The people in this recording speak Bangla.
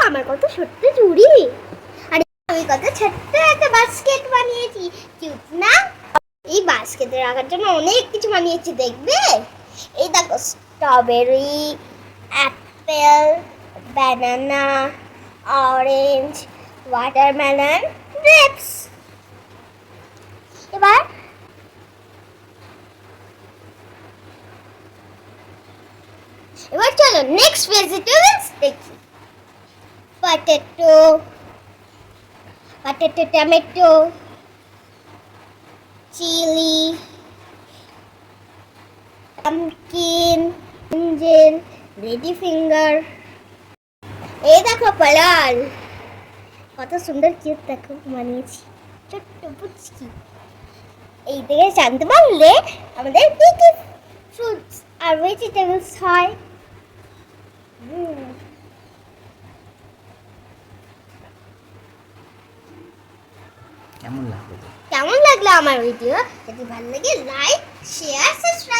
আমার কত ছোট্ট চুড়ি, আর আমি কত ছোট্ট একটা বাস্কেট বানিয়েছি, কিউট না? এই বাস্কেটে রাখার জন্য অনেক কিছু বানিয়েছি, দেখবে? এই দেখো, strawberry, apple, banana, orange, watermelon, grapes. এবার চলো নেক্সট ভেজিটেবলস দেখি। পটেটো, টমেটো, চিলি, পামকিন, ইঞ্জিন, লেডি ফিঙ্গার। এই দেখো পলাল, কত সুন্দর কিউট দেখো বানিয়েছি, ছোট্ট পুচকি। এই থেকে জানতে পারলে আমাদের কি কি ফ্রুটস আর ভেজিটেবলস হয়। কেমন লাগলো? কেমন লাগলো আমার ভিডিও? যদি ভালো লাগে লাইক, শেয়ার, সাবস্ক্রাইব